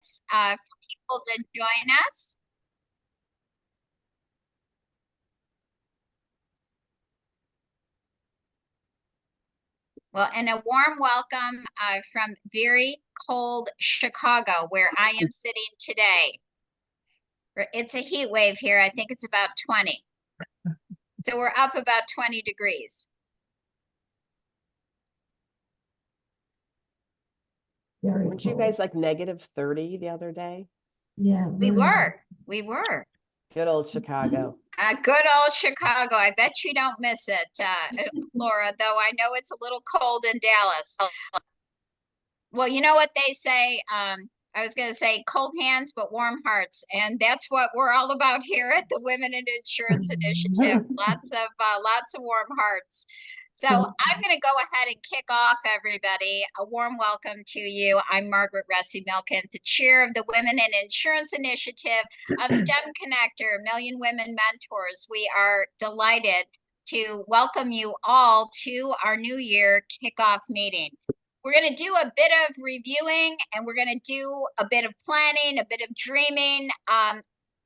for people to join us. Well, and a warm welcome from very cold Chicago, where I am sitting today. It's a heat wave here. I think it's about 20. So we're up about 20 degrees. Weren't you guys like -30 the other day? Yeah, We were. Good old Chicago. Good old Chicago. I bet you don't miss it, Laura, though I know it's a little cold in Dallas. Well, you know what they say? I was going to say cold hands, but warm hearts. And that's what we're all about here at the Women in Insurance Initiative. Lots of warm hearts. So I'm going to go ahead and kick off, everybody. A warm welcome to you. I'm Margaret Ressi-Milken, the chair of the Women in Insurance Initiative of STEM Connector, Million Women Mentors. We are delighted to welcome you all to our New Year kickoff meeting. We're going to do a bit of reviewing, and we're going to do a bit of planning, a bit of dreaming,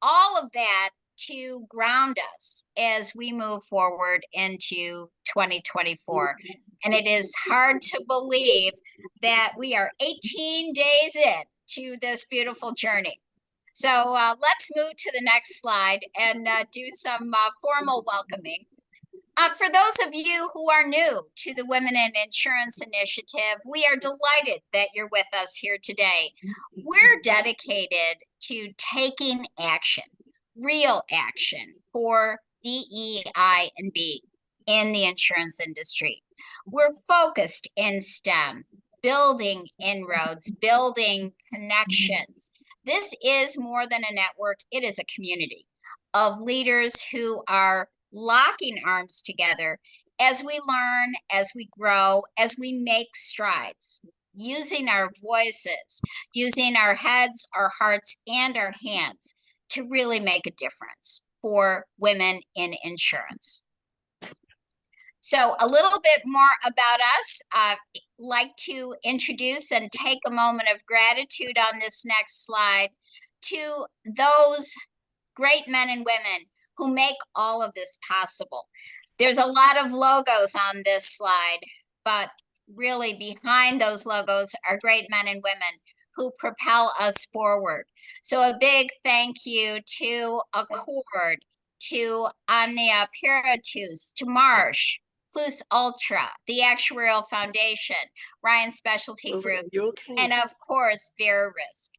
all of that to ground us as we move forward into 2024. And it is hard to believe that we are 18 days in to this beautiful journey. So let's move to the next slide and do some formal welcoming. For those of you who are new to the Women in Insurance Initiative, we are delighted that you're with us here today. We're dedicated to taking action, real action for DEI and B in the insurance industry. We're focused in STEM, building inroads, building connections. This is more than a network, it is a community of leaders who are locking arms together as we learn, as we grow, as we make strides, using our voices, using our heads, our hearts, and our hands to really make a difference for women in insurance. So a little bit more about us. I'd like to introduce and take a moment of gratitude on this next slide to those great men and women who make all of this possible. There's a lot of logos on this slide, but really behind those logos are great men and women who propel us forward. So a big thank you to Accord, to Omnia Paratus, to Marsh, Plus Ultra, the Actuarial Foundation, Ryan Specialty Group, and of course, Verisk.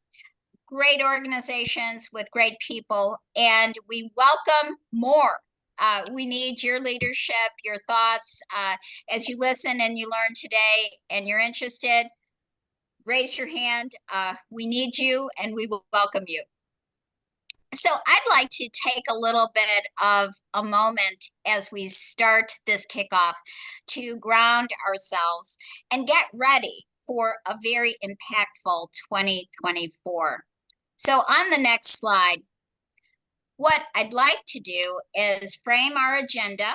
Great organizations with great people, and we welcome more. We need your leadership, your thoughts. As you listen and you learn today and you're interested, raise your hand. We need you and we will welcome you. So I'd like to take a little bit of a moment as we start this kickoff to ground ourselves and get ready for a very impactful 2024. So on the next slide, what I'd like to do is frame our agenda.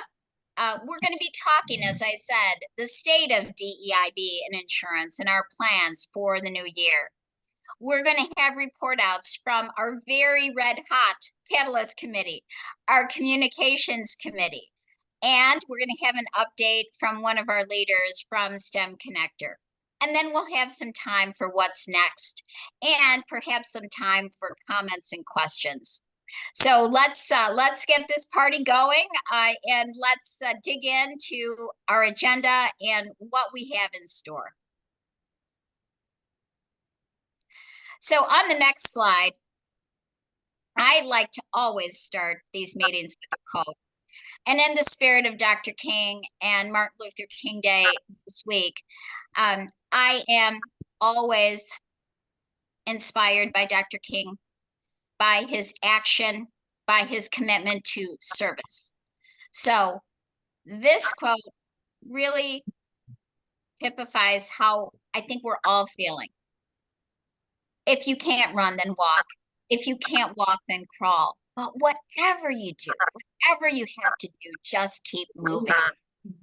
We're going to be talking, as I said, the state of DEIB and insurance and our plans for the new year. We're going to have report outs from our very red hot Catalyst Committee, our Communications Committee, and we're going to have an update from one of our leaders from STEM Connector. And then we'll have some time for what's next and perhaps some time for comments and questions. So let's get this party going and let's dig into our agenda and what we have in store. So on the next slide, I like to always start these meetings with a quote. And in the spirit of Dr. King and Martin Luther King Day this week, I am always inspired by Dr. King, by his action, by his commitment to service. So this quote really typifies how I think we're all feeling. If you can't run, then walk. If you can't walk, then crawl. But whatever you do, whatever you have to do, just keep moving.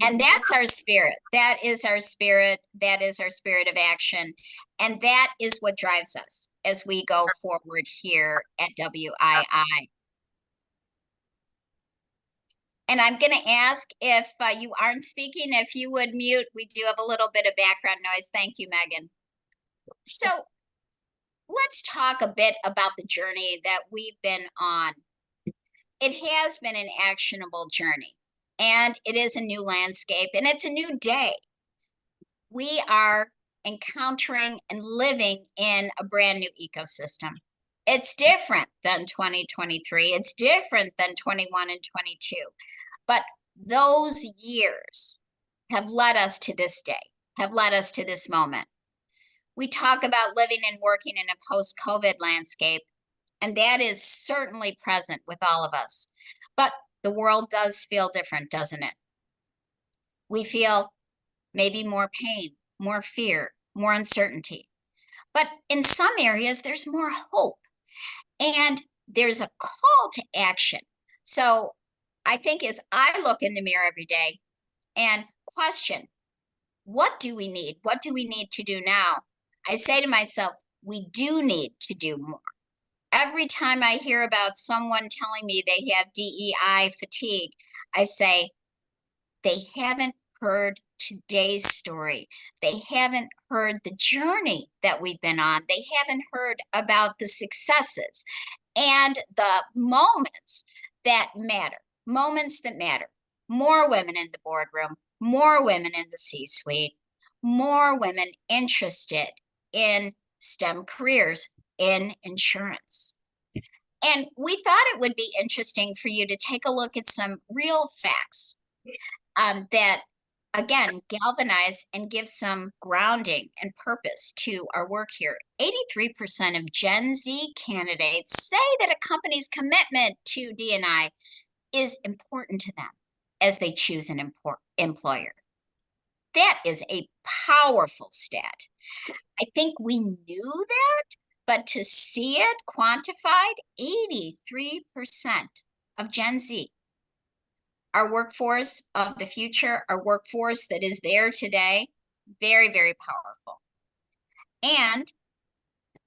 And that's our spirit. That is our spirit. That is our spirit of action. And that is what drives us as we go forward here at WII. And I'm going to ask if you aren't speaking, if you would mute. We do have a little bit of background noise. Thank you, Megan. So let's talk a bit about the journey that we've been on. It has been an actionable journey, and it is a new landscape, and it's a new day. We are encountering and living in a brand new ecosystem. It's different than 2023. It's different than 21 and 22. But those years have led us to this day, have led us to this moment. We talk about living and working in a post-COVID landscape, and that is certainly present with all of us. But the world does feel different, doesn't it? We feel maybe more pain, more fear, more uncertainty. But in some areas, there's more hope. And there's a call to action. So I think as I look in the mirror every day and question, what do we need? What do we need to do now? I say to myself, we do need to do more. Every time I hear about someone telling me they have DEI fatigue, I say, they haven't heard today's story. They haven't heard the journey that we've been on. They haven't heard about the successes and the moments that matter, moments that matter. More women in the boardroom, more women in the C-suite, more women interested in STEM careers in insurance. And we thought it would be interesting for you to take a look at some real facts that, again, galvanize and give some grounding and purpose to our work here. 83% of Gen Z candidates say that a company's commitment to D&I is important to them as they choose an employer. That is a powerful stat. I think we knew that, but to see it quantified, 83% of Gen Z, our workforce of the future, our workforce that is there today, very, very powerful. And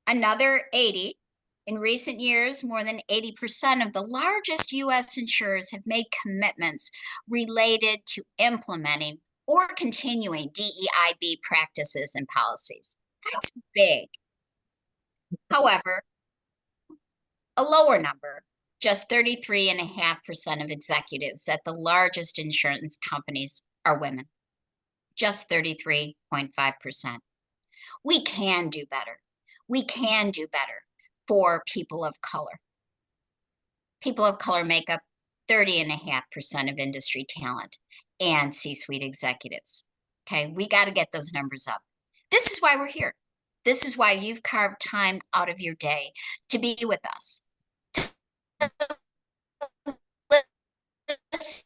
another 80, in recent years, more than 80% of the largest US insurers have made commitments related to implementing or continuing DEIB practices and policies. That's big. However, a lower number, just 33.5% of executives at the largest insurance companies are women. Just 33.5%. We can do better. We can do better for people of color. People of color make up 30.5% of industry talent and C-suite executives. Okay, we got to get those numbers up. This is why we're here. This is why you've carved time out of your day to be with us, to listen,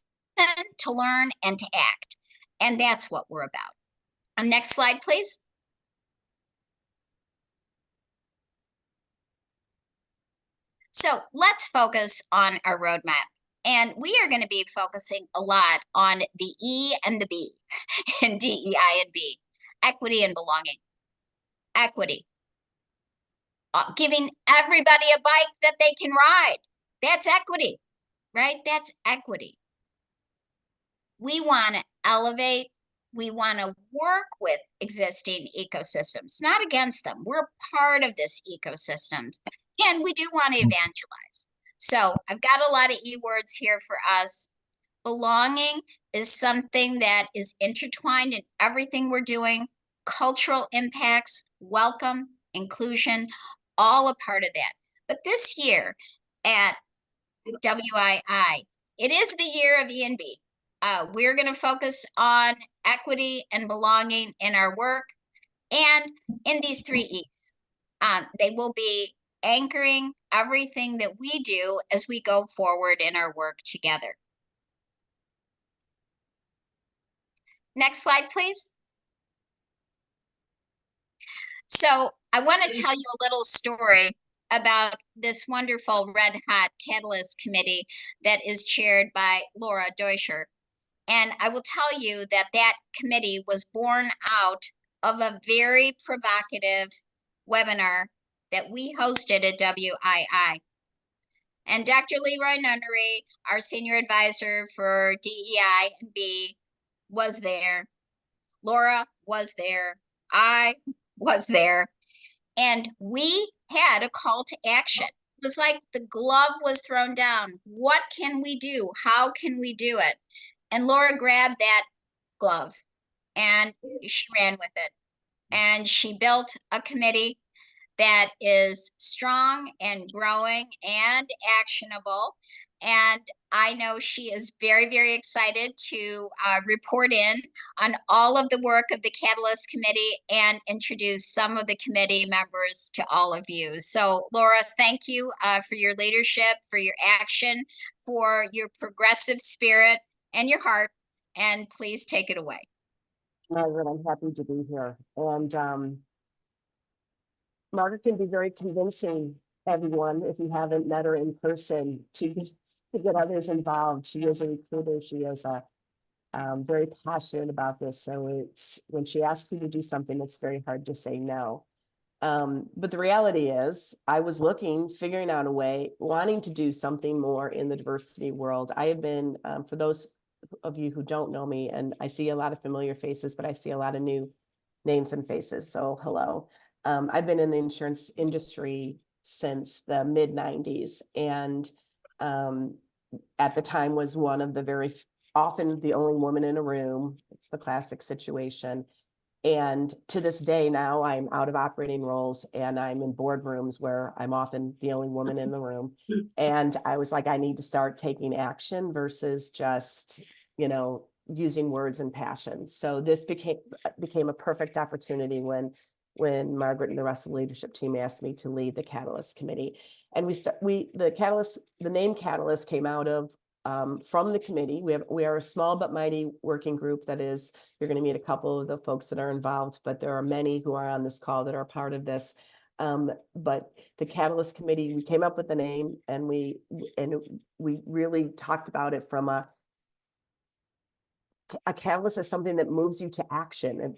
to learn, and to act. And that's what we're about. Next slide, please. So let's focus on our roadmap. And we are going to be focusing a lot on the E and the B in DEI and B, equity and belonging. Equity. Giving everybody a bike that they can ride. That's equity, right? That's equity. We want to elevate. We want to work with existing ecosystems, not against them. We're part of this ecosystem. And we do want to evangelize. So I've got a lot of E words here for us. Belonging is something that is intertwined in everything we're doing. Cultural impacts, welcome, inclusion, all a part of that. But this year at WII, it is the year of E&B. We're going to focus on equity and belonging in our work and in these 3 E's. They will be anchoring everything that we do as we go forward in our work together. Next slide, please. So I want to tell you a little story about this wonderful Red Hot Catalyst Committee that is chaired by Laura Deutscher. And I will tell you that that committee was born out of a very provocative webinar that we hosted at WII. And Dr. Leroy Nunnery, our senior advisor for DEI and B, was there. Laura was there. I was there. And we had a call to action. It was like the glove was thrown down. What can we do? How can we do it? And Laura grabbed that glove and she ran with it. And she built a committee that is strong and growing and actionable. And I know she is very, very excited to report in on all of the work of the Catalyst Committee and introduce some of the committee members to all of you. So Laura, thank you for your leadership, for your action, for your progressive spirit and your heart. And please take it away. Margaret, I'm happy to be here. And Margaret can be very convincing, everyone, if you haven't met her in person, to get others involved. She is a recruiter. She is very passionate about this. So it's when she asks you to do something, it's very hard to say no. But the reality is, I was figuring out a way, wanting to do something more in the diversity world. I have been, for those of you who don't know me, and I see a lot of familiar faces, but I see a lot of new names and faces. So hello. I've been in the insurance industry since the mid 90s, and at the time was one of the very often the only woman in a room. It's the classic situation. And to this day now, I'm out of operating roles and I'm in boardrooms where I'm often the only woman in the room. And I was like, I need to start taking action versus just, using words and passion. So this became a perfect opportunity when Margaret and the rest of the leadership team asked me to lead the Catalyst Committee. And the name Catalyst came out of from the committee. We are a small but mighty working group. That is, you're going to meet a couple of the folks that are involved, but there are many who are on this call that are part of this. But the Catalyst Committee, we came up with the name, and we really talked about it from a catalyst is something that moves you to action and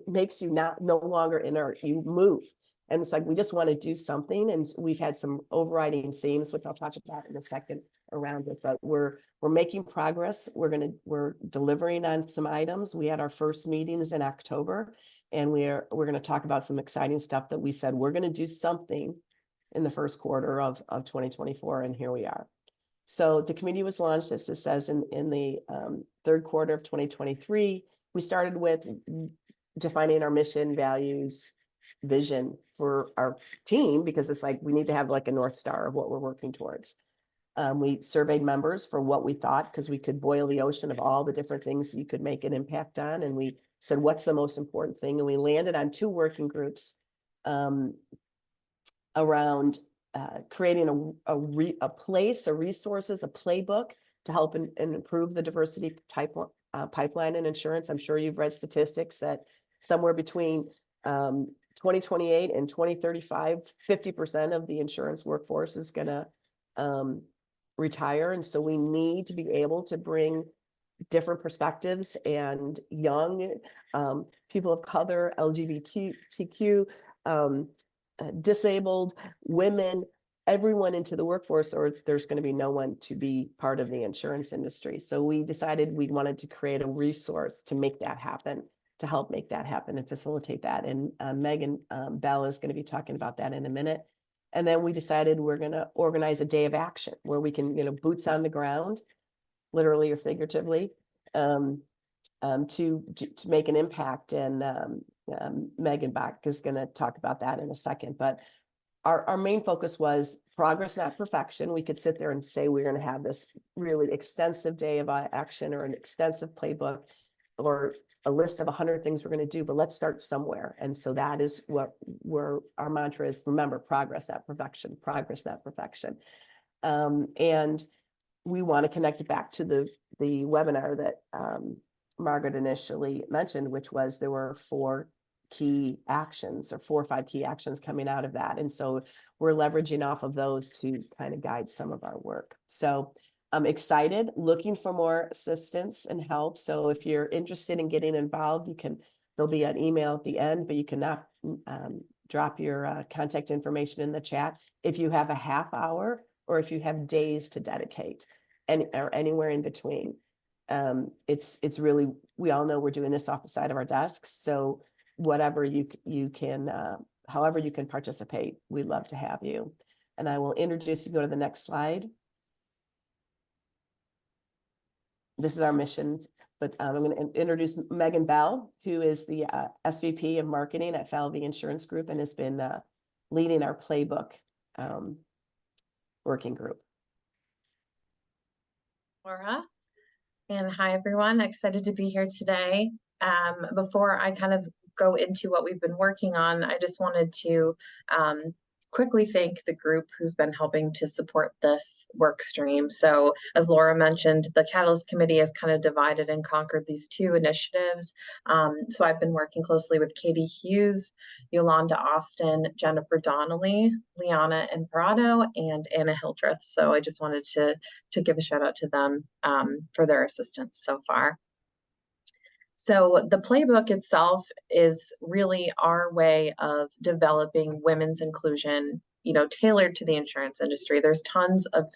makes you no longer inert. You move. And it's like, we just want to do something. And we've had some overriding themes, which I'll talk about in a second around it, but we're making progress. We're delivering on some items. We had our first meetings in October, and we're going to talk about some exciting stuff that we said we're going to do something in the first quarter of 2024. And here we are. So the committee was launched, as it says, in the third quarter of 2023. We started with defining our mission, values, vision for our team, because it's like we need to have like a North Star of what we're working towards. We surveyed members for what we thought, because we could boil the ocean of all the different things you could make an impact on. And we said, what's the most important thing? And we landed on 2 working groups around creating a resources, a playbook to help and improve the diversity pipeline in insurance. I'm sure you've read statistics that somewhere between 2028 and 2035, 50% of the insurance workforce is going to retire. And so we need to be able to bring different perspectives and young people of color, LGBTQ, disabled women, everyone into the workforce, or there's going to be no one to be part of the insurance industry. So we decided we wanted to create a resource to make that happen, to help make that happen and facilitate that. And Megan Bell is going to be talking about that in a minute. And then we decided we're going to organize a day of action where we can, boots on the ground, literally or figuratively, to make an impact. And Megan Bach is going to talk about that in a second. But our main focus was progress, not perfection. We could sit there and say we're going to have this really extensive day of action or an extensive playbook or a list of 100 things we're going to do, but let's start somewhere. And so that is where our mantra is: remember, progress, not perfection, progress, not perfection. And we want to connect it back to the webinar that Margaret initially mentioned, which was there were 4 key actions, or 4 or 5 key actions coming out of that. And so we're leveraging off of those to kind of guide some of our work. So I'm excited, looking for more assistance and help. So if you're interested in getting involved, there'll be an email at the end, but you can drop your contact information in the chat. If you have a half hour or if you have days to dedicate or anywhere in between. It's really, we all know we're doing this off the side of our desks. So whatever you can, however you can participate, we'd love to have you. And I will introduce you, go to the next slide. This is our mission, but I'm going to introduce Megan Bell, who is the SVP of marketing at Falvey Insurance Group and has been leading our playbook working group. Laura, and hi everyone, excited to be here today. Before I kind of go into what we've been working on, I just wanted to quickly thank the group who's been helping to support this work stream. So as Laura mentioned, the Catalyst Committee has kind of divided and conquered these two initiatives. So I've been working closely with Katie Hughes, Yolanda Austin, Jennifer Donnelly, Liana Imparato, and Anna Hildreth. So I just wanted to give a shout out to them for their assistance so far. So the playbook itself is really our way of developing women's inclusion, tailored to the insurance industry. There's tons of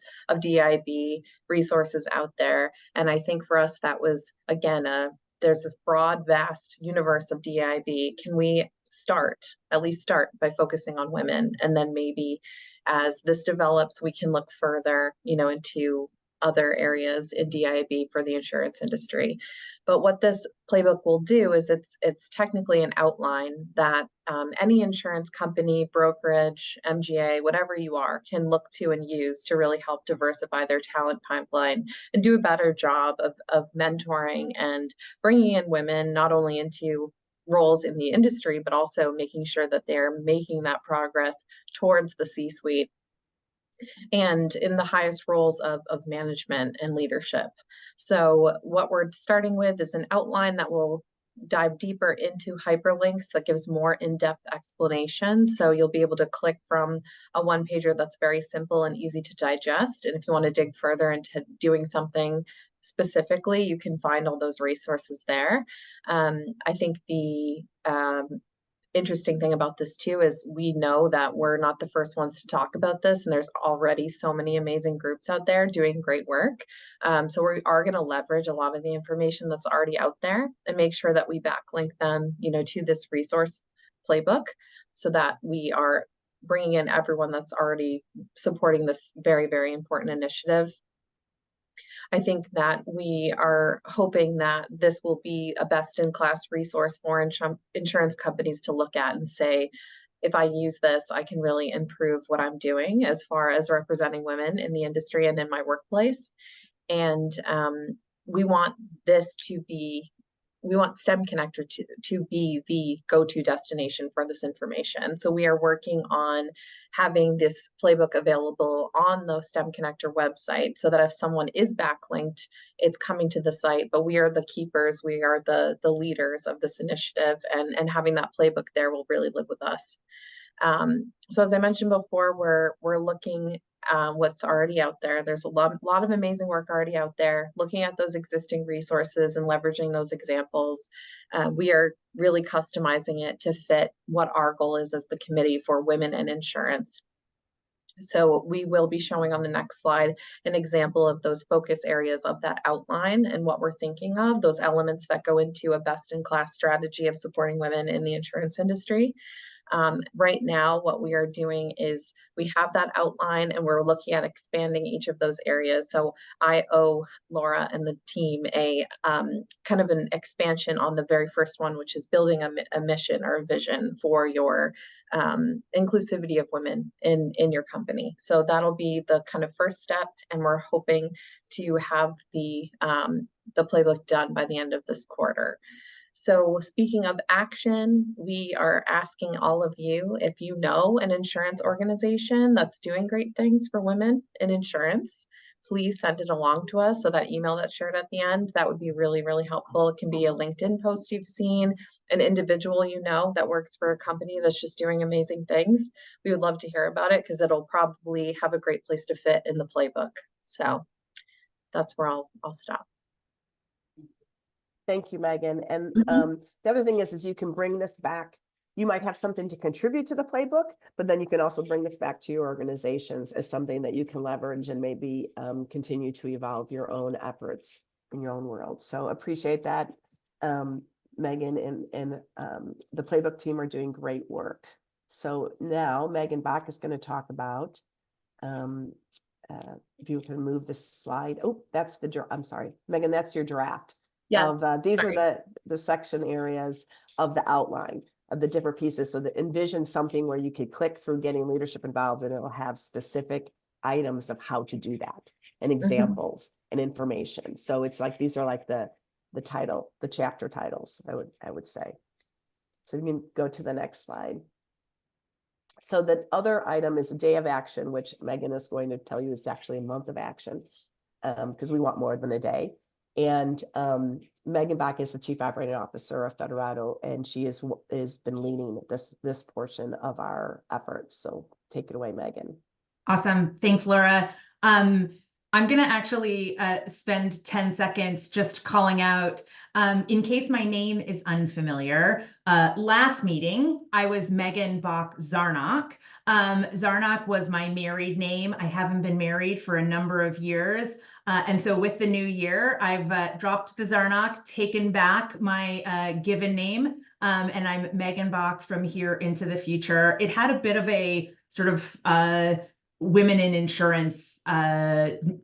DIB resources out there. And I think for us, that was, again, there's this broad, vast universe of DIB. Can we at least start by focusing on women? And then maybe as this develops, we can look further, into other areas in DIB for the insurance industry. But what this playbook will do is it's technically an outline that any insurance company, brokerage, MGA, whatever you are, can look to and use to really help diversify their talent pipeline and do a better job of mentoring and bringing in women, not only into roles in the industry, but also making sure that they're making that progress towards the C-suite and in the highest roles of management and leadership. So what we're starting with is an outline that will dive deeper into hyperlinks that gives more in-depth explanations. So you'll be able to click from a one-pager that's very simple and easy to digest. And if you want to dig further into doing something specifically, you can find all those resources there. I think the interesting thing about this too is we know that we're not the first ones to talk about this, and there's already so many amazing groups out there doing great work. So we are going to leverage a lot of the information that's already out there and make sure that we backlink them, to this resource playbook so that we are bringing in everyone that's already supporting this very, very important initiative. I think that we are hoping that this will be a best-in-class resource for insurance companies to look at and say, if I use this, I can really improve what I'm doing as far as representing women in the industry and in my workplace. And we want this to be, we want STEM Connector to be the go-to destination for this information. So we are working on having this playbook available on the STEM Connector website so that if someone is backlinked, it's coming to the site, but we are the keepers, we are the leaders of this initiative, and having that playbook there will really live with us. So as I mentioned before, we're looking what's already out there. There's a lot of amazing work already out there, looking at those existing resources and leveraging those examples. We are really customizing it to fit what our goal is as the committee for women in insurance. So we will be showing on the next slide an example of those focus areas of that outline and what we're thinking of, those elements that go into a best-in-class strategy of supporting women in the insurance industry. Right now, what we are doing is we have that outline and we're looking at expanding each of those areas. So I owe Laura and the team a kind of an expansion on the very first one, which is building a mission or a vision for your inclusivity of women in your company. So that'll be the kind of first step, and we're hoping to have the playbook done by the end of this quarter. So speaking of action, we are asking all of you, if you know an insurance organization that's doing great things for women in insurance, please send it along to us. So that email that's shared at the end, that would be really, really helpful. It can be a LinkedIn post you've seen, an individual that works for a company that's just doing amazing things. We would love to hear about it because it'll probably have a great place to fit in the playbook. So that's where I'll stop. Thank you, Megan. And Mhm. the other thing is you can bring this back. You might have something to contribute to the playbook, but then you can also bring this back to your organizations as something that you can leverage and maybe continue to evolve your own efforts in your own world. So appreciate that, Megan, and the playbook team are doing great work. So now Megan Bach is going to talk about, if you can move the slide. Oh, that's I'm sorry, Megan, that's your draft. Yeah. Of these sorry. are the section areas of the outline of the different pieces. So that envision something where you could click through getting leadership involved, and it'll have specific items of how to do that and examples and information. So it's like these are like the title, the chapter titles, I would say. So you can go to the next slide. So the other item is a day of action, which Megan is going to tell you is actually a month of action, because we want more than a day. And Megan Bach is the Chief Operating Officer of Federado, and she has been leading this portion of our efforts. So take it away, Megan. Awesome. Thanks, Laura. I'm going to actually spend 10 seconds just calling out, in case my name is unfamiliar. Last meeting, I was Megan Bach Zarnock. Zarnock was my married name. I haven't been married for a number of years. And so with the new year, I've dropped the Zarnock, taken back my given name, and I'm Megan Bach from here into the future. It had a bit of a sort of women in insurance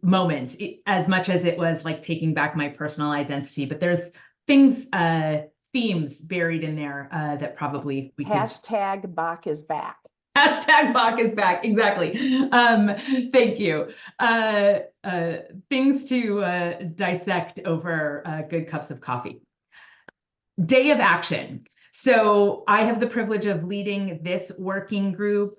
moment, as much as it was like taking back my personal identity. But there's themes buried in there that probably we could. Hashtag Bach is back. Hashtag Bach is back. Exactly. Thank you. Things to dissect over good cups of coffee. Day of action. So I have the privilege of leading this working group.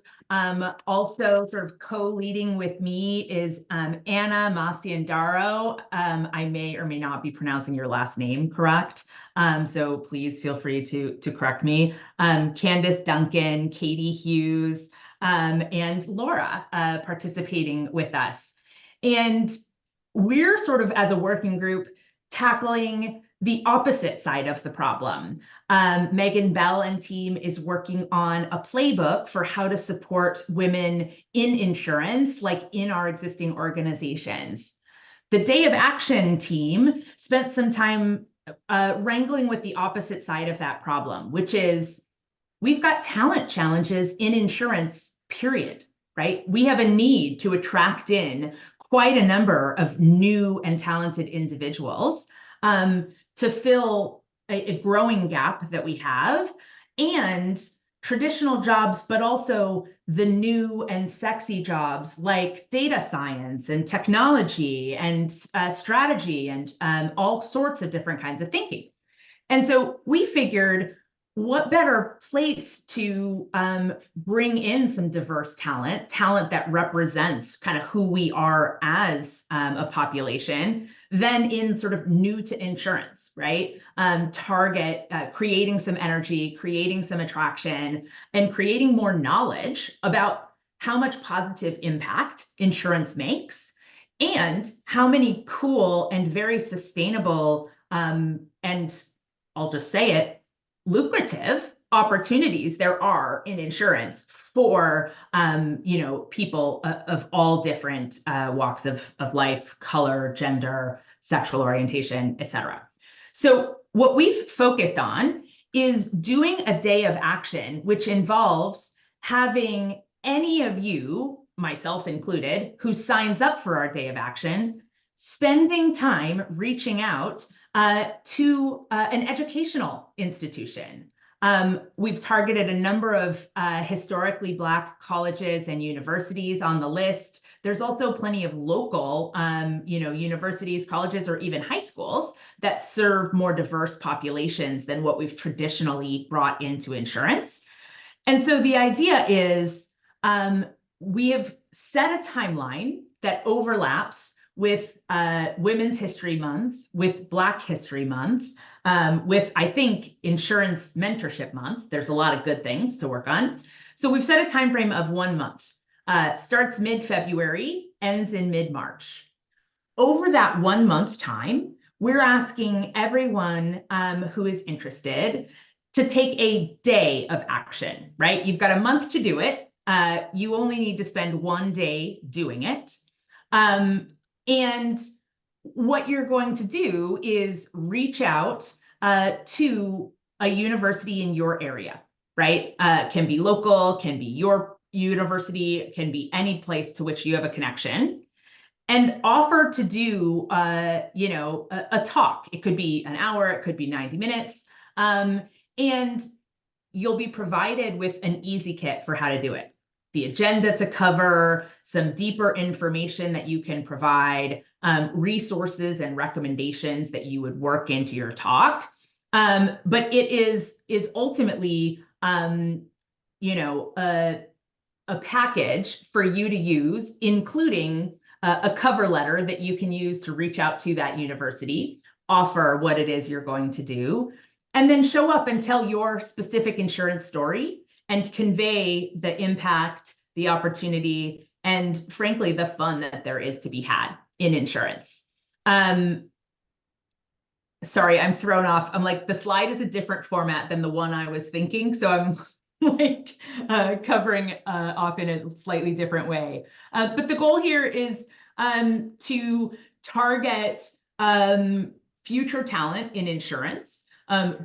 Also sort of co-leading with me is Anna Masiandaro. I may or may not be pronouncing your last name correct. So please feel free to correct me. Candace Duncan, Katie Hughes, and Laura participating with us. And we're sort of, as a working group, tackling the opposite side of the problem. Megan Bell and team is working on a playbook for how to support women in insurance, like in our existing organizations. The Day of Action team spent some time wrangling with the opposite side of that problem, which is we've got talent challenges in insurance, period, right? We have a need to attract in quite a number of new and talented individuals to fill a growing gap that we have, and traditional jobs, but also the new and sexy jobs like data science and technology and strategy and all sorts of different kinds of thinking. And so we figured, what better place to bring in some diverse talent that represents kind of who we are as a population, than in sort of new to insurance, right? Target creating some energy, creating some attraction, and creating more knowledge about how much positive impact insurance makes, and how many cool and very sustainable and I'll just say it, lucrative opportunities there are in insurance for people of all different walks of life, color, gender, sexual orientation, etc. So what we've focused on is doing a day of action, which involves having any of you, myself included, who signs up for our day of action, spending time reaching out to an educational institution. We've targeted a number of historically Black colleges and universities on the list. There's also plenty of local, universities, colleges, or even high schools that serve more diverse populations than what we've traditionally brought into insurance. And so the idea is we have set a timeline that overlaps with Women's History Month, with Black History Month, with, I think, Insurance Mentorship Month. There's a lot of good things to work on. So we've set a time frame of 1 month. Starts mid-February, ends in mid-March. over that 1 month time, we're asking everyone who is interested to take a day of action, right? You've got a month to do it. You only need to spend 1 day doing it. And what you're going to do is reach out to a university in your area, right? Can be local, can be your university, can be any place to which you have a connection, and offer to do, a talk. It could be an hour, it could be 90 minutes. And you'll be provided with an easy kit for how to do it. The agenda to cover, some deeper information that you can provide, resources and recommendations that you would work into your talk. But it is ultimately, a package for you to use, including a cover letter that you can use to reach out to that university, offer what it is you're going to do, and then show up and tell your specific insurance story and convey the impact, the opportunity, and frankly, the fun that there is to be had in insurance. Sorry, I'm thrown off. I'm like, the slide is a different format than the one I was thinking. So I'm like covering off in a slightly different way. But the goal here is to target future talent in insurance,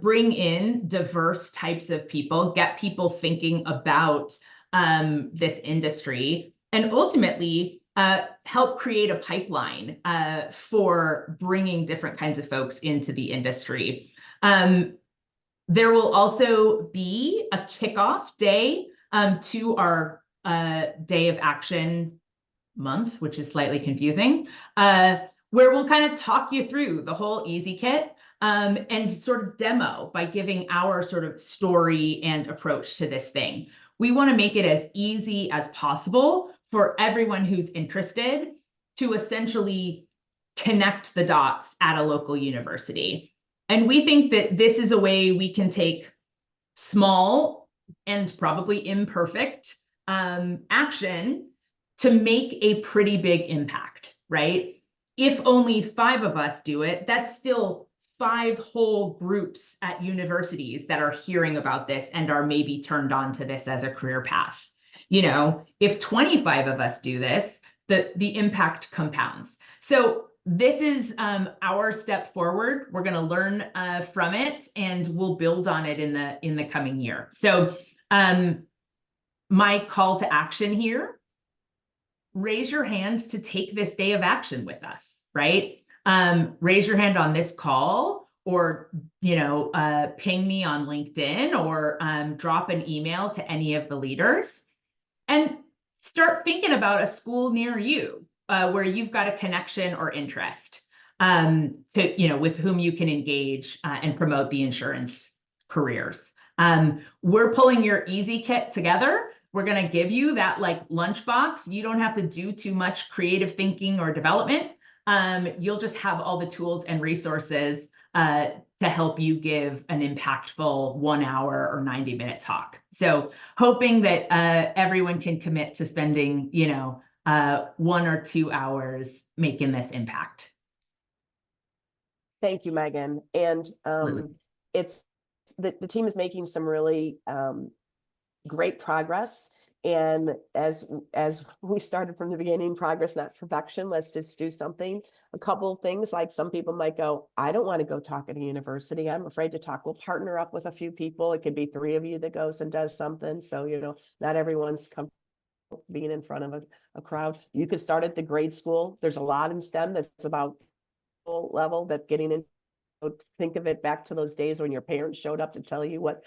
bring in diverse types of people, get people thinking about this industry, and ultimately help create a pipeline for bringing different kinds of folks into the industry. There will also be a kickoff day to our Day of Action month, which is slightly confusing, where we'll kind of talk you through the whole Easy Kit and sort of demo by giving our sort of story and approach to this thing. We want to make it as easy as possible for everyone who's interested to essentially connect the dots at a local university. And we think that this is a way we can take small and probably imperfect action to make a pretty big impact, right? If only 5 of us do it, that's still 5 whole groups at universities that are hearing about this and are maybe turned on to this as a career path. If 25 of us do this, the impact compounds. So this is our step forward. We're going to learn from it, and we'll build on it in the coming year. So my call to action here: raise your hand to take this day of action with us, right? Raise your hand on this call, or ping me on LinkedIn, or drop an email to any of the leaders, and start thinking about a school near you where you've got a connection or interest with whom you can engage and promote the insurance careers. We're pulling your Easy Kit together. We're going to give you that lunchbox. You don't have to do too much creative thinking or development. You'll just have all the tools and resources to help you give an impactful 1 hour or 90-minute talk. So hoping that everyone can commit to spending 1 or 2 hours making this impact. Thank you, Megan. And it's the team is making some really great progress. And as we started from the beginning, progress, not perfection. Let's just do something. A couple of things, like some people might go, I don't want to go talk at a university. I'm afraid to talk. We'll partner up with a few people. It could be 3 of you that goes and does something. So, not everyone's comfortable being in front of a crowd. You could start at the grade school. There's a lot in STEM that's about level that getting in. Think of it back to those days when your parents showed up to tell you what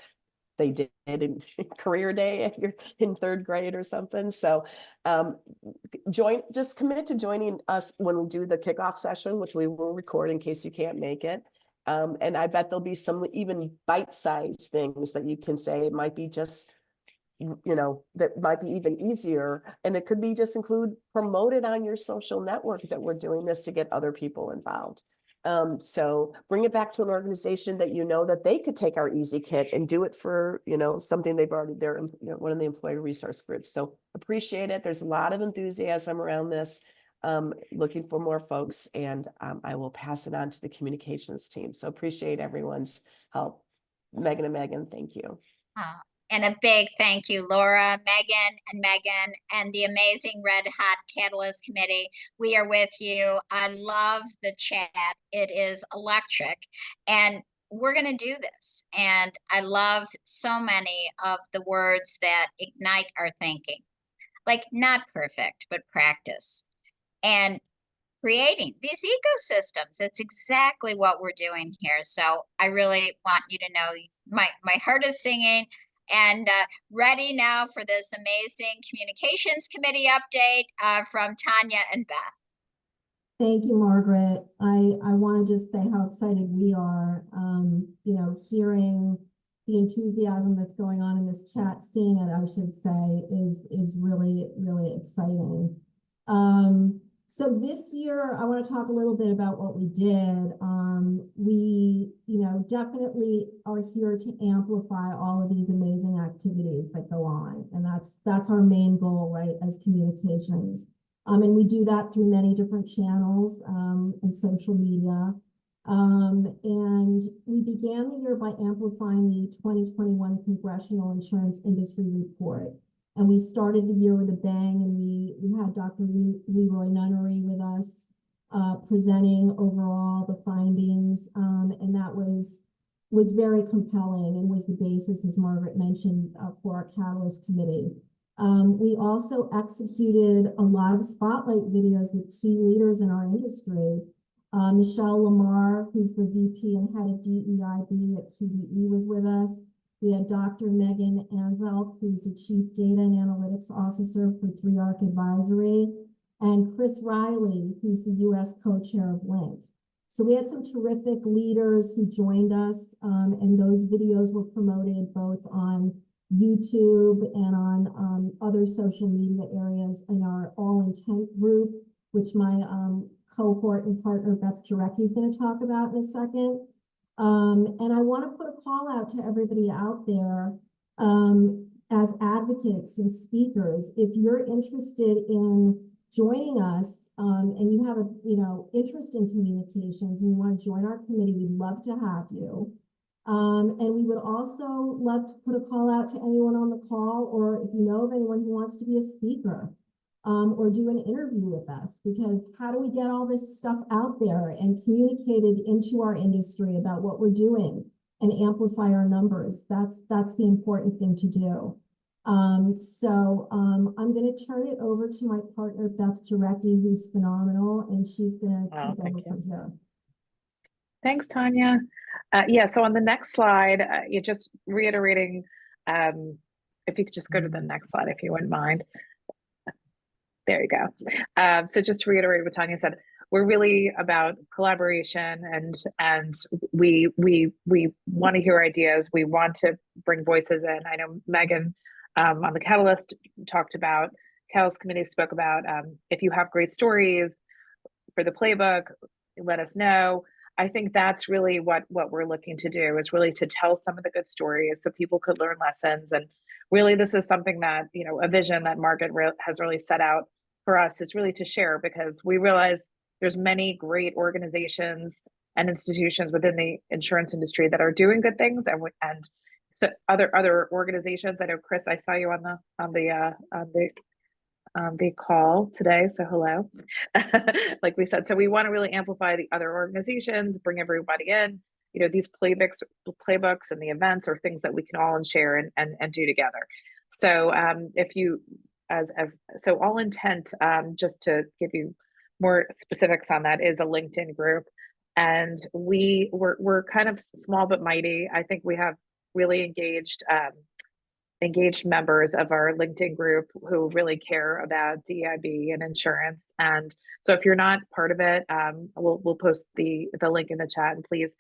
they did in career day if you're in 3rd grade or something. So just commit to joining us when we do the kickoff session, which we will record in case you can't make it. And I bet there'll be some even bite-sized things that you can say. It might be just, that might be even easier. And it could be just include, promote it on your social network that we're doing this to get other people involved. So bring it back to an organization that that they could take our Easy Kit and do it for, something they've already, one of the employee resource groups. So appreciate it. There's a lot of enthusiasm around this. looking for more folks, and I will pass it on to the communications team. So appreciate everyone's help. Megan and Megan, thank you. And a big thank you, Laura, Megan, and the amazing Red Hot Catalyst Committee. We are with you. I love the chat. It is electric. And we're going to do this. And I love so many of the words that ignite our thinking. Like, not perfect, but practice. And creating these ecosystems. It's exactly what we're doing here. So I really want you to know my heart is singing, and ready now for this amazing communications committee update from Tanya and Beth. Thank you, Margaret. I want to just say how excited we are, hearing the enthusiasm that's going on in this chat, seeing it, I should say, is really, really exciting. So this year, I want to talk a little bit about what we did. We, definitely are here to amplify all of these amazing activities that go on. And that's our main goal, right, as communications. And we do that through many different channels and social media. And we began the year by amplifying the 2021 Congressional Insurance Industry Report. And we started the year with a bang, and we had Dr. Leroy Nunnery with us presenting overall the findings, and that was very compelling and was the basis, as Margaret mentioned, for our Catalyst Committee. We also executed a lot of spotlight videos with key leaders in our industry. Michelle Lamar, who's the VP and head of DEIB at QBE, was with us. We had Dr. Megan Anzelk, who's the Chief Data and Analytics Officer for 3Arc Advisory, and Chris Riley, who's the U.S. co-chair of Link. So we had some terrific leaders who joined us, and those videos were promoted both on YouTube and on other social media areas in our All Intent group, which my cohort and partner Beth Jarecki is going to talk about in a second. And I want to put a call out to everybody out there as advocates and speakers. If you're interested in joining us and you have a interest in communications and you want to join our committee, we'd love to have you. And we would also love to put a call out to anyone on the call, or if you know of anyone who wants to be a speaker or do an interview with us, because how do we get all this stuff out there and communicated into our industry about what we're doing and amplify our numbers? That's the important thing to do. So I'm going to turn it over to my partner, Beth Jarecki, who's phenomenal, and she's going to take over from here. Thanks, Tanya. So on the next slide, you're just reiterating, if you could just go to the next slide, if you wouldn't mind. There you go. So just to reiterate what Tanya said, we're really about collaboration, and we want to hear ideas. We want to bring voices in. I know Megan on the Catalyst talked about, Catalyst Committee spoke about, if you have great stories for the playbook, let us know. I think that's really what we're looking to do, is really to tell some of the good stories so people could learn lessons. And really, this is something that, a vision that Margaret has really set out for us, is really to share, because we realize there's many great organizations and institutions within the insurance industry that are doing good things, and so other organizations. I know, Chris, I saw you on the call today, so hello. Like we said, so we want to really amplify the other organizations, bring everybody in. These playbooks and the events are things that we can all share and do together. So if you so All Intent, just to give you more specifics on that, is a LinkedIn group, and we're kind of small but mighty. I think we have really engaged members of our LinkedIn group who really care about DEIB and insurance. And so if you're not part of it, we'll post the link in the chat, and please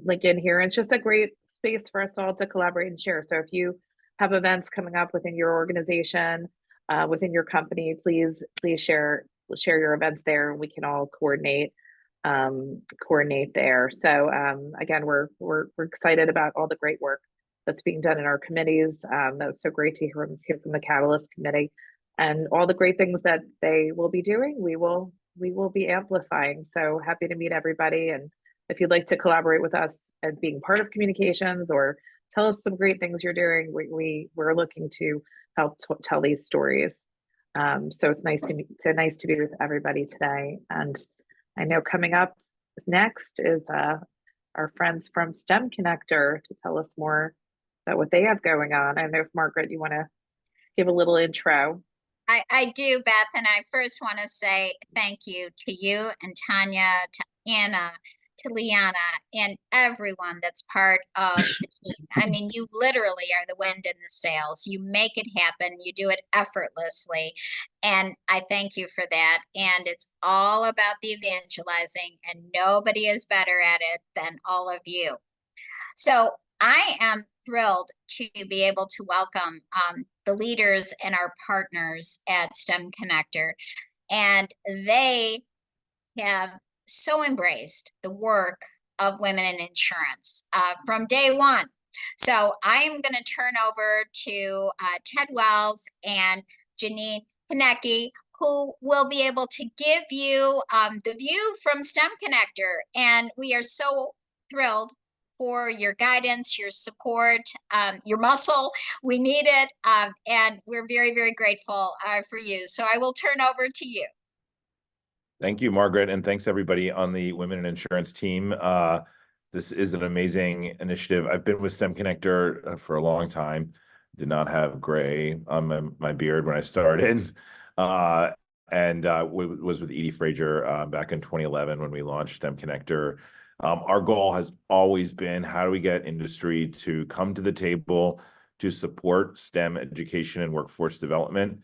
link in here. And it's just a great space for us all to collaborate and share. So if you have events coming up within your organization, within your company, please share your events there, and we can all coordinate there. So again, we're excited about all the great work that's being done in our committees. That was so great to hear from the Catalyst Committee. and all the great things that they will be doing, we will be amplifying. So happy to meet everybody. And if you'd like to collaborate with us and being part of communications or tell us some great things you're doing, we're looking to help tell these stories. So it's nice to be with everybody today. And I know coming up next is our friends from STEM Connector to tell us more about what they have going on. I don't know if Margaret, you want to give a little intro. I do, Beth, and I first want to say thank you to you and Tanya, to Anna, to Liana, and everyone that's part of the team. I mean, you literally are the wind in the sails. You make it happen. You do it effortlessly. And I thank you for that. And it's all about the evangelizing, and nobody is better at it than all of you. So I am thrilled to be able to welcome the leaders and our partners at STEM Connector. And they have so embraced the work of women in insurance from day one. So I am going to turn over to Ted Wells and Janine Konecki, who will be able to give you the view from STEM Connector. And we are so thrilled for your guidance, your support, your muscle. We need it. And we're very, very grateful for you. So I will turn over to you. Thank you, Margaret, and thanks everybody on the Women in Insurance team. This is an amazing initiative. I've been with STEM Connector for a long time. Did not have gray on my beard when I started, and was with Edie Frazier back in 2011 when we launched STEM Connector. Our goal has always been, how do we get industry to come to the table to support STEM education and workforce development?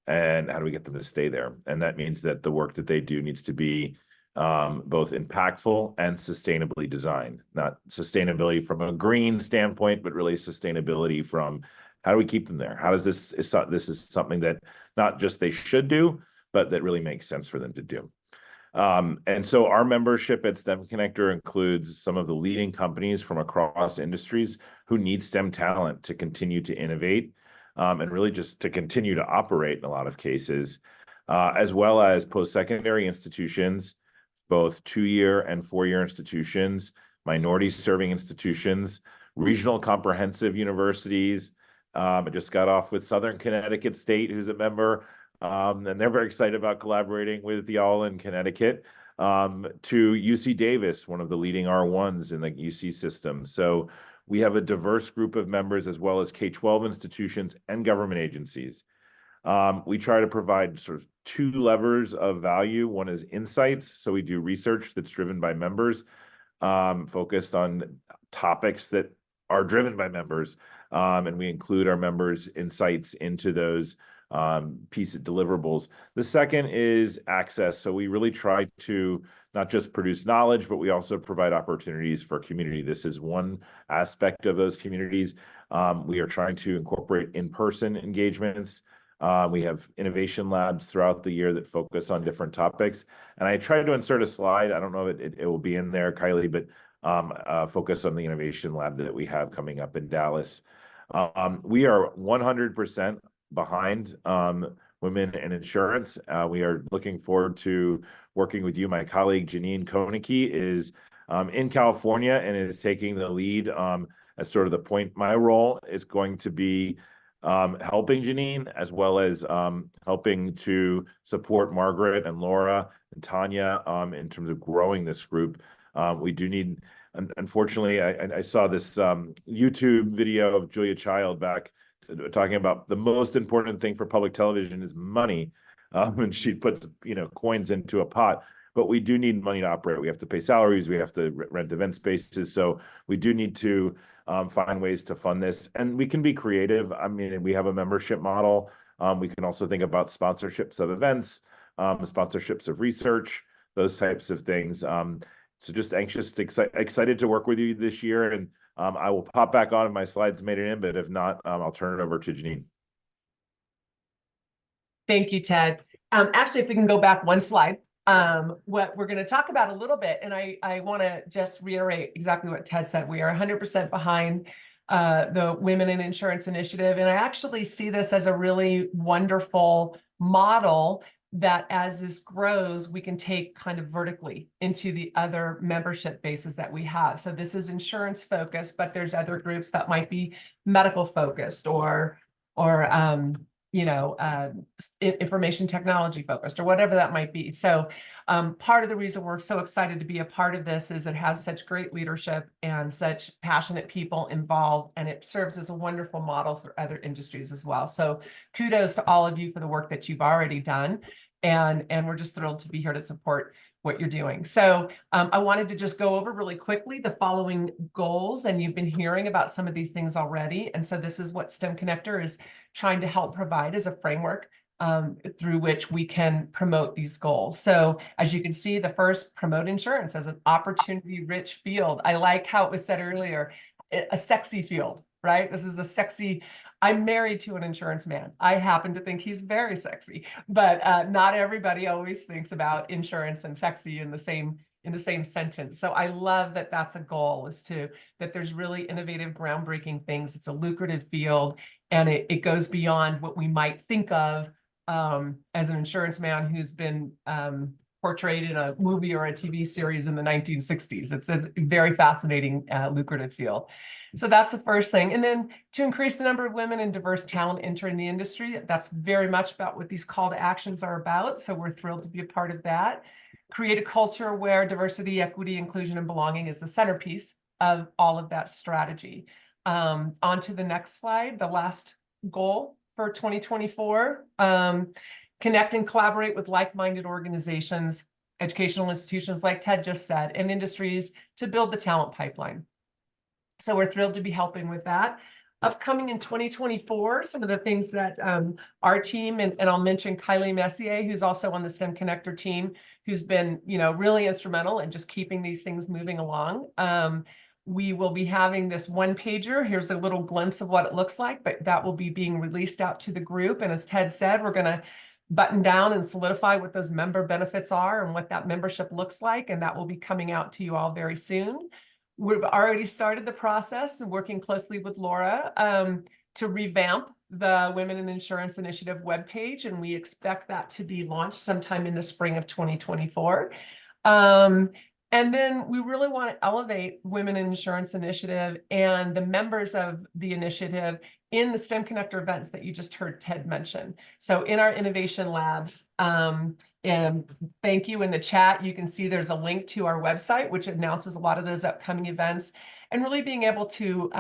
And how do we get them to stay there? And that means that the work that they do needs to be both impactful and sustainably designed. Not sustainability from a green standpoint, but really sustainability from how do we keep them there? How does this is something that not just they should do, but that really makes sense for them to do. And so our membership at STEM Connector includes some of the leading companies from across industries who need STEM talent to continue to innovate. And really just to continue to operate in a lot of cases, as well as post-secondary institutions, both 2-year and 4-year institutions, minority serving institutions, regional comprehensive universities. I just got off with Southern Connecticut State, who's a member, and they're very excited about collaborating with y'all in Connecticut, to UC Davis, one of the leading R1s in the UC system. So we have a diverse group of members, as well as K-12 institutions and government agencies. We try to provide sort of 2 levers of value. One is insights. So we do research that's driven by members, focused on topics that are driven by members. And we include our members' insights into those piece of deliverables. The second is access. So we really try to not just produce knowledge, but we also provide opportunities for community. This is one aspect of those communities. We are trying to incorporate in-person engagements. We have innovation labs throughout the year that focus on different topics. And I tried to insert a slide. I don't know if it will be in there, Kylie, but focus on the innovation lab that we have coming up in Dallas. We are 100% behind women in insurance. We are looking forward to working with you. My colleague Janine Konecki is in California and is taking the lead as sort of the point. My role is going to be helping Janine, as well as helping to support Margaret and Laura and Tanya in terms of growing this group. We do need, unfortunately, I saw this YouTube video of Julia Child back talking about the most important thing for public television is money. And she puts, coins into a pot, but we do need money to operate. We have to pay salaries. We have to rent event spaces. So we do need to find ways to fund this, and we can be creative. I mean, we have a membership model. We can also think about sponsorships of events, sponsorships of research, those types of things. So just anxious, excited to work with you this year. And I will pop back on if my slides made it in, but if not, I'll turn it over to Janine. Thank you, Ted. Actually, if we can go back one slide, what we're going to talk about a little bit, and I want to just reiterate exactly what Ted said. We are 100% behind the Women in Insurance Initiative. And I actually see this as a really wonderful model that as this grows, we can take kind of vertically into the other membership bases that we have. So this is insurance focused, but there's other groups that might be medical focused or information technology focused or whatever that might be. So part of the reason we're so excited to be a part of this is it has such great leadership and such passionate people involved, and it serves as a wonderful model for other industries as well. So kudos to all of you for the work that you've already done. And we're just thrilled to be here to support what you're doing. So I wanted to just go over really quickly the following goals, and you've been hearing about some of these things already. And so this is what STEM Connector is trying to help provide as a framework through which we can promote these goals. So as you can see, the first, promote insurance as an opportunity-rich field. I like how it was said earlier, a sexy field, right? This is a sexy. I'm married to an insurance man. I happen to think he's very sexy, but not everybody always thinks about insurance and sexy in the same sentence. So I love that that's a goal, is that there's really innovative, groundbreaking things. It's a lucrative field, and it goes beyond what we might think of as an insurance man who's been portrayed in a movie or a TV series in the 1960s. It's a very fascinating, lucrative field. So that's the first thing. And then to increase the number of women and diverse talent entering the industry, that's very much about what these call to actions are about. So we're thrilled to be a part of that. Create a culture where diversity, equity, inclusion, and belonging is the centerpiece of all of that strategy. On to the next slide, the last goal for 2024. Connect and collaborate with like-minded organizations, educational institutions, like Ted just said, and industries to build the talent pipeline. So we're thrilled to be helping with that. Upcoming in 2024, some of the things that our team, and I'll mention Kylie Messier, who's also on the STEM Connector team, who's been, really instrumental in just keeping these things moving along. We will be having this one pager. Here's a little glimpse of what it looks like, but that will be being released out to the group. And as Ted said, we're going to button down and solidify what those member benefits are and what that membership looks like. And that will be coming out to you all very soon. We've already started the process and working closely with Laura to revamp the Women in Insurance Initiative webpage, and we expect that to be launched sometime in the spring of 2024. And then we really want to elevate Women in Insurance Initiative and the members of the initiative in the STEM Connector events that you just heard Ted mention. So in our innovation labs, and thank you in the chat, you can see there's a link to our website, which announces a lot of those upcoming events, and really being able to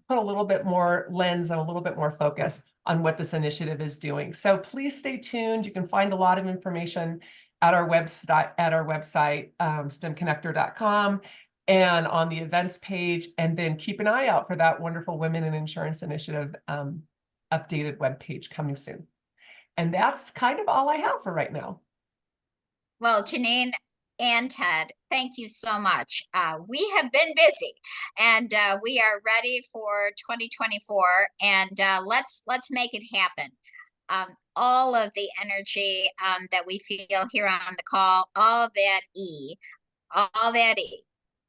put a little bit more lens and a little bit more focus on what this initiative is doing. So please stay tuned. You can find a lot of information at our website, stemconnector.com, and on the events page, and then keep an eye out for that wonderful Women in Insurance Initiative updated webpage coming soon. And that's kind of all I have for right now. Well, Janine and Ted, thank you so much. We have been busy, and we are ready for 2024, and let's make it happen. All of the energy that we feel here on the call, all that E.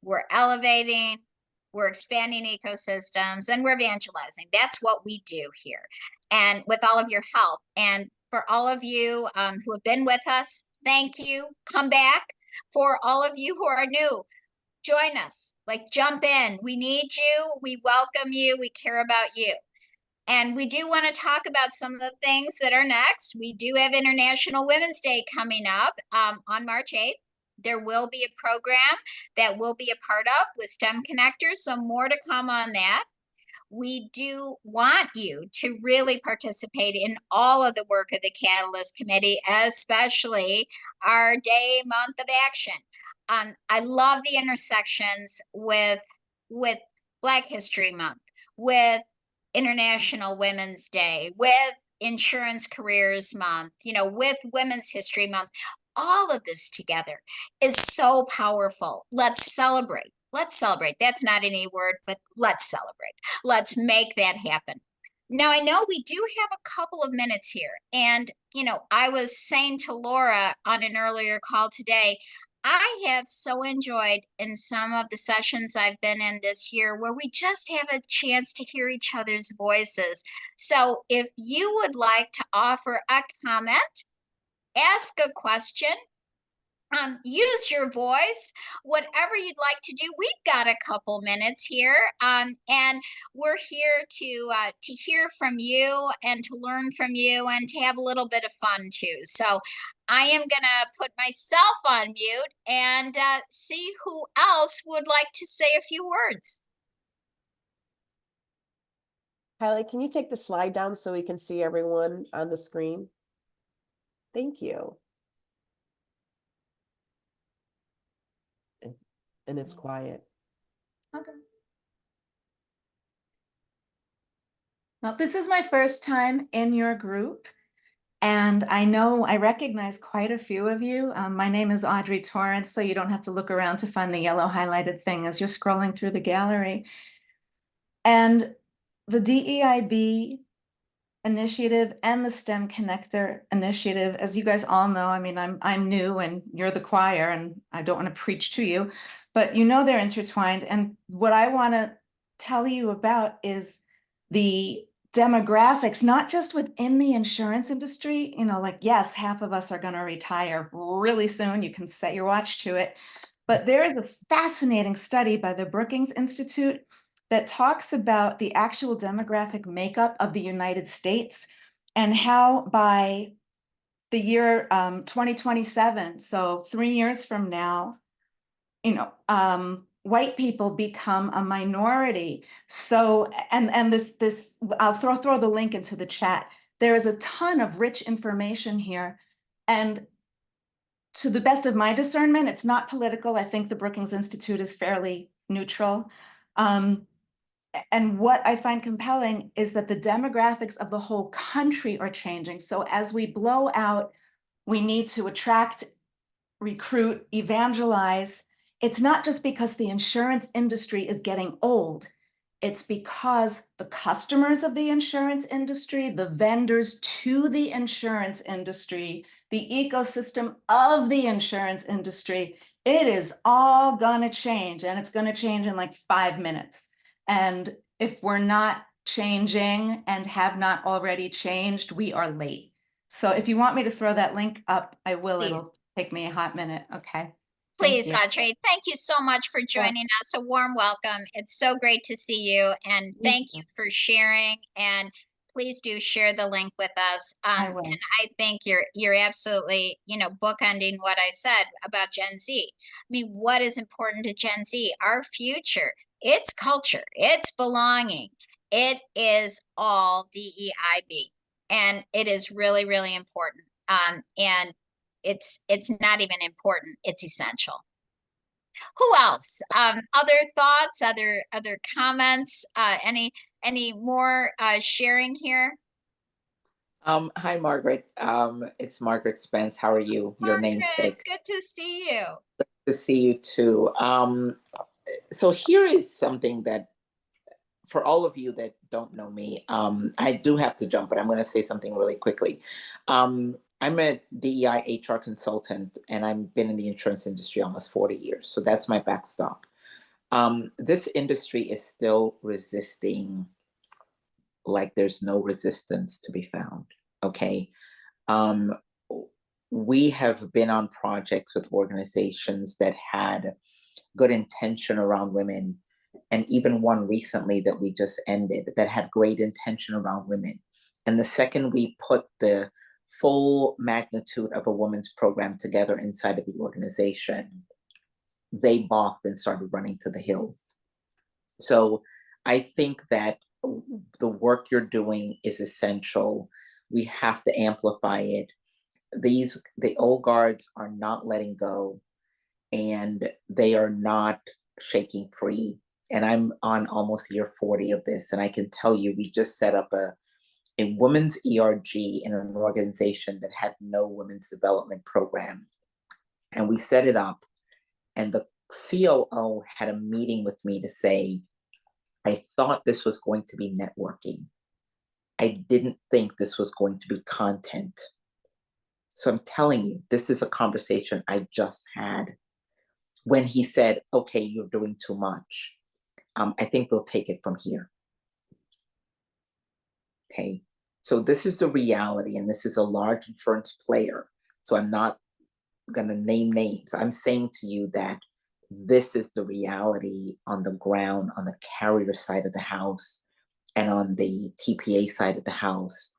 We're elevating, we're expanding ecosystems, and we're evangelizing. That's what we do here. And with all of your help, and for all of you who have been with us, thank you. Come back. For all of you who are new, join us. Jump in. We need you. We welcome you. We care about you. And we do want to talk about some of the things that are next. We do have International Women's Day coming up on March 8th. There will be a program that we'll be a part of with STEM Connectors, so more to come on that. We do want you to really participate in all of the work of the Catalyst Committee, especially our day, month of action. I love the intersections with Black History Month, with International Women's Day, with Insurance Careers Month, with Women's History Month. All of this together is so powerful. Let's celebrate. Let's celebrate. That's not an E word, but let's celebrate. Let's make that happen. Now, I know we do have a couple of minutes here. And, I was saying to Laura on an earlier call today, I have so enjoyed in some of the sessions I've been in this year where we just have a chance to hear each other's voices. So if you would like to offer a comment, ask a question, use your voice, whatever you'd like to do. We've got a couple minutes here, and we're here to hear from you and to learn from you and to have a little bit of fun too. So I am gonna put myself on mute and see who else would like to say a few words. Kylie, can you take the slide down so we can see everyone on the screen? Thank you. And it's quiet. Okay. Well, this is my first time in your group, and I know I recognize quite a few of you. My name is Audrey Torrance, so you don't have to look around to find the yellow highlighted thing as you're scrolling through the gallery. And the DEIB initiative and the STEM Connector initiative, as you guys all know, I mean, I'm new and you're the choir, and I don't want to preach to you, but you know they're intertwined. And what I want to tell you about is the demographics, not just within the insurance industry, you know, like, yes, half of us are going to retire really soon. You can set your watch to it. But there is a fascinating study by the Brookings Institute that talks about the actual demographic makeup of the United States and how by the year 2027, so 3 years from now, you know, white people become a minority. So, and this, I'll throw the link into the chat. There is a ton of rich information here. And to the best of my discernment, it's not political. I think the Brookings Institute is fairly neutral. And what I find compelling is that the demographics of the whole country are changing. So as we blow out, we need to attract, recruit, evangelize. It's not just because the insurance industry is getting old. It's because the customers of the insurance industry, the vendors to the insurance industry, the ecosystem of the insurance industry, it is all gonna change, and it's gonna change in like 5 minutes. And if we're not changing and have not already changed, we are late. So if you want me to throw that link up, I will. Please. It'll take me a hot minute. Okay. Please, you. Audrey, thank you so much for joining us. A warm welcome. It's so great to see you, and thank you for sharing. And please do share the link with us. I will. And I think you're absolutely, you know, bookending what I said about Gen Z. I mean, what is important to Gen Z? Our future. It's culture. It's belonging. It is all DEIB, and it is really, really important. And it's not even important, it's essential. Who else? Other thoughts, other comments, any more sharing here? Hi, Margaret. It's Margaret Spence. How are you? Your Margaret, namesake. good to see you. Good to see you too. So here is something that, for all of you that don't know me, I do have to jump, but I'm going to say something really quickly. I'm a DEI HR consultant, and I've been in the insurance industry almost 40 years. So that's my backstop. This industry is still resisting like there's no resistance to be found, okay? We have been on projects with organizations that had good intention around women, and even one recently that we just ended that had great intention around women. And the second we put the full magnitude of a women's program together inside of the organization, they balked and started running to the hills. So I think that the work you're doing is essential. We have to amplify it. The old guards are not letting go, and they are not shaking free. And I'm on almost year 40 of this, and I can tell you, we just set up a women's ERG in an organization that had no women's development program. And we set it up, and the COO had a meeting with me to say, I thought this was going to be networking. I didn't think this was going to be content. So I'm telling you, this is a conversation I just had when he said, okay, you're doing too much, I think we'll take it from here. Okay, so this is the reality, and this is a large insurance player. So I'm not going to name names. I'm saying to you that this is the reality on the ground, on the carrier side of the house, and on the TPA side of the house,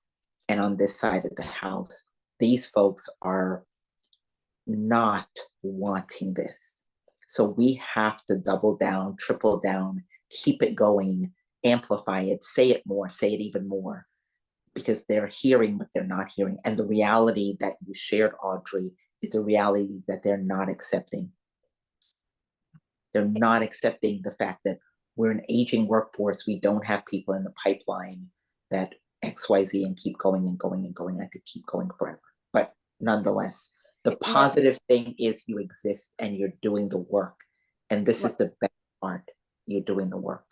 and on this side of the house. These folks are not wanting this. So we have to double down, triple down, keep it going, amplify it, say it more, say it even more, because they're hearing what they're not hearing. And the reality that you shared, Audrey, is a reality that they're not accepting. They're not accepting the fact that we're an aging workforce. We don't have people in the pipeline that XYZ, and keep going and going and going. I could keep going forever. But nonetheless, the positive thing is you exist and you're doing the work. And this is the best part. You're doing the work.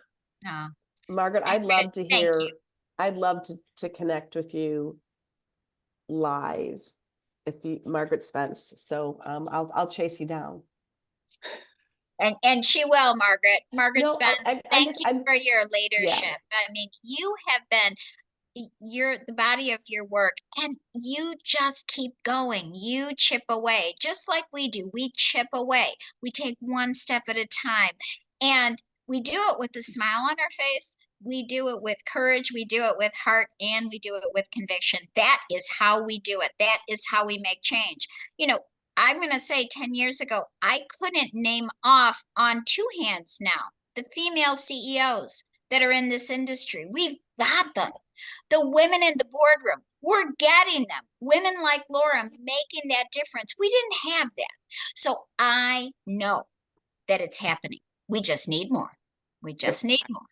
No. Margaret, I'd love to Thank hear, you. I'd love to connect with you live, if you, Margaret Spence. So I'll chase you down. And she will, Margaret. Margaret No, Spence, thank you for your leadership. I mean, you have been, you're the body of your work, and you just keep going. You chip away, just like we do. We chip away. We take one step at a time, and we do it with a smile on our face. We do it with courage. We do it with heart, and we do it with conviction. That is how we do it. That is how we make change. You know, I'm going to say 10 years ago, I couldn't name off on two hands now the female CEOs that are in this industry. We've got them. The women in the boardroom, we're getting them. Women like Laura making that difference. We didn't have that. So I know that it's happening. We just need more. We just need more.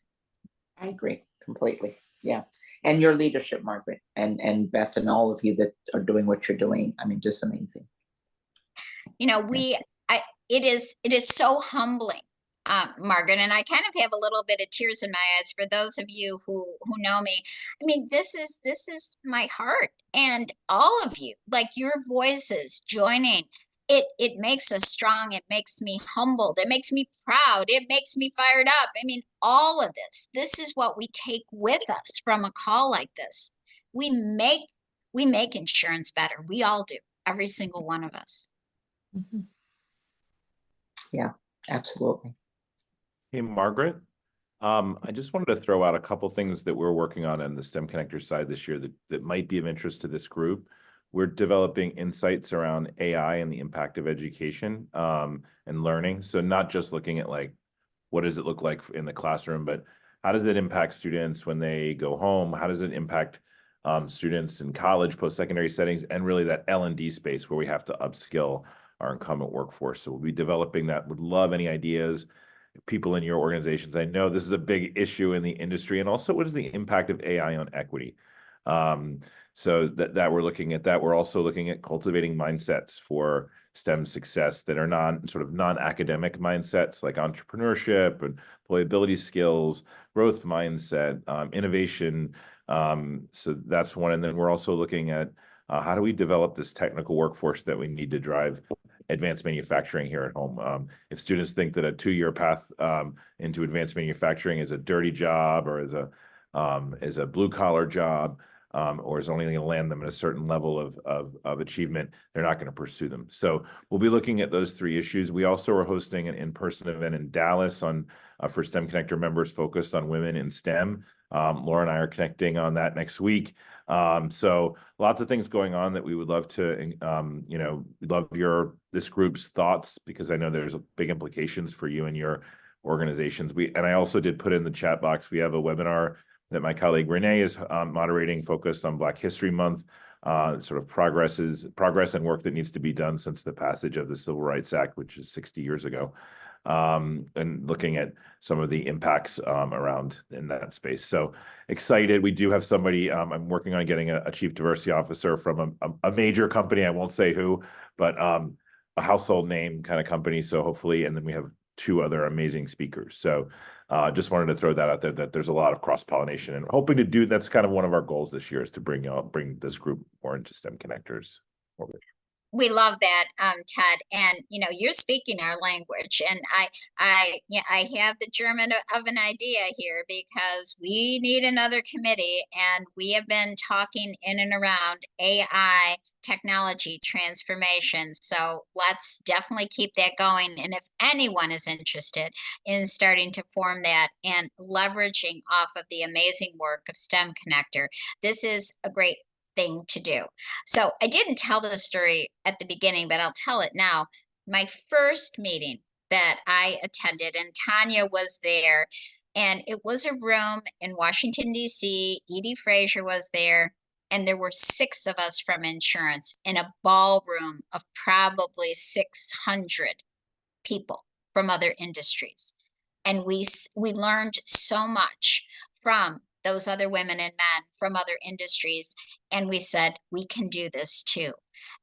I agree completely. Yeah. And your leadership, Margaret, and Beth, and all of you that are doing what you're doing. I mean, just amazing. You know, it is so humbling, Margaret, and I kind of have a little bit of tears in my eyes for those of you who know me. I mean, this is my heart, and all of you, like your voices joining, it makes us strong. It makes me humbled. It makes me proud. It makes me fired up. I mean, all of this is what we take with us from a call like this. We make insurance better. We all do, every single one of us. Mm-hmm. Yeah, absolutely. Hey, Margaret, I just wanted to throw out a couple things that we're working on the STEM Connector side this year that might be of interest to this group. We're developing insights around AI and the impact of education and learning. So not just looking at like, what does it look like in the classroom, but how does it impact students when they go home? How does it impact students in college, post-secondary settings, and really that L&D space where we have to upskill our incumbent workforce. So we'll be developing that. Would love any ideas, people in your organizations. I know this is a big issue in the industry, and also what is the impact of AI on equity? So that we're looking at that. We're also looking at cultivating mindsets for STEM success that are non-academic mindsets like entrepreneurship and employability skills, growth mindset, innovation. So that's one. And then we're also looking at how do we develop this technical workforce that we need to drive advanced manufacturing here at home. If students think that a 2-year path into advanced manufacturing is a dirty job or is a blue collar job, or is only going to land them at a certain level of achievement, they're not going to pursue them. So we'll be looking at those 3 issues. We also are hosting an in-person event in Dallas for STEM Connector members focused on women in STEM. Laura and I are connecting on that next week. So lots of things going on that we would love to, love this group's thoughts, because I know there's big implications for you and your organizations. And I also did put in the chat box, we have a webinar that my colleague Renee is moderating, focused on Black History Month, sort of progress and work that needs to be done since the passage of the Civil Rights Act, which is 60 years ago, and looking at some of the impacts around in that space. So excited. We do have somebody, I'm working on getting a chief diversity officer from a major company. I won't say who, but a household name kind of company. So hopefully, and then we have 2 other amazing speakers. So just wanted to throw that out there, that there's a lot of cross-pollination, and hoping to do, that's kind of one of our goals this year, is to bring this group more into STEM Connectors. We love that, Ted, and you're speaking our language, and I have the German of an idea here because we need another committee, and we have been talking in and around AI technology transformation. So let's definitely keep that going. And if anyone is interested in starting to form that and leveraging off of the amazing work of STEM Connector, this is a great thing to do. So I didn't tell the story at the beginning, but I'll tell it now. My first meeting that I attended, and Tanya was there, and it was a room in Washington, D.C. Edie Frazier was there, and there were 6 of us from insurance in a ballroom of probably 600 people from other industries. And we learned so much from those other women and men from other industries. And we said, we can do this too.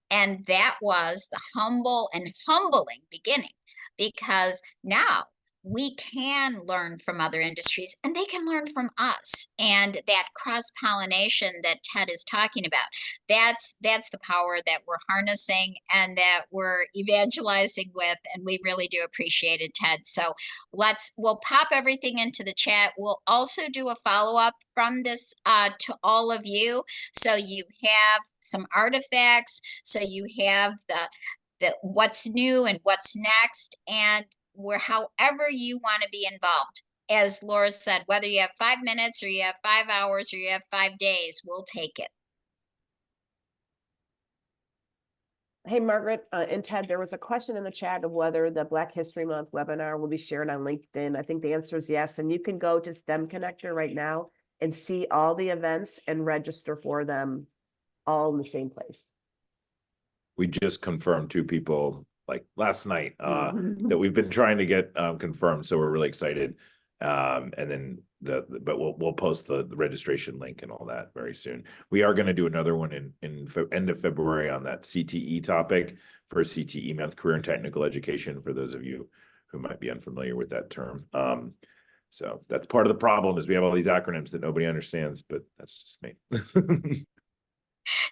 And that was the humble and humbling beginning, because now we can learn from other industries and they can learn from us. And that cross-pollination that Ted is talking about, that's the power that we're harnessing and that we're evangelizing with. And we really do appreciate it, Ted. So we'll pop everything into the chat. We'll also do a follow-up from this to all of you. So you have some artifacts, so you have the what's new and what's next, and however you want to be involved. As Laura said, whether you have 5 minutes or you have 5 hours or you have 5 days, we'll take it. Hey, Margaret and Ted, there was a question in the chat of whether the Black History Month webinar will be shared on LinkedIn. I think the answer is yes. And you can go to STEM Connector right now and see all the events and register for them all in the same place. We just confirmed 2 people like last night that we've been trying to get confirmed. So we're really excited. And then but we'll post the registration link and all that very soon. We are going to do another one in end of February on that CTE topic for CTE Month, Career and Technical Education, for those of you who might be unfamiliar with that term. So that's part of the problem, is we have all these acronyms that nobody understands, but that's just me.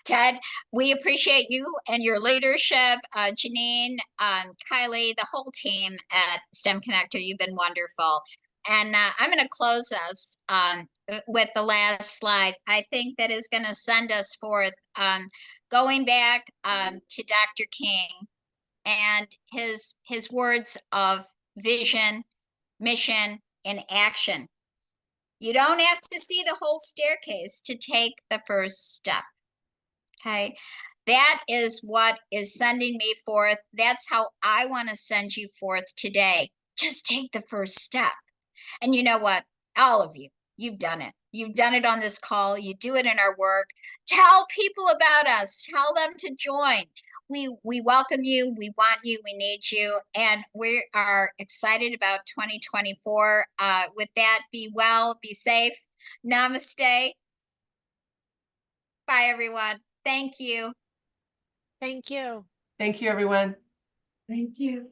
Ted, we appreciate you and your leadership. Janine, Kylie, the whole team at STEM Connector, you've been wonderful. And I'm going to close us with the last slide. I think that is going to send us forth, going back to Dr. King and his words of vision, mission, and action. You don't have to see the whole staircase to take the first step. Okay, that is what is sending me forth. That's how I want to send you forth today. Just take the first step. And you know what? All of you, you've done it. You've done it on this call. You do it in our work. Tell people about us. Tell them to join. We welcome you. We want you. We need you. And we are excited about 2024. With that, be well, be safe. Namaste. Bye, everyone. Thank you. Thank you. Thank you, everyone. Thank you.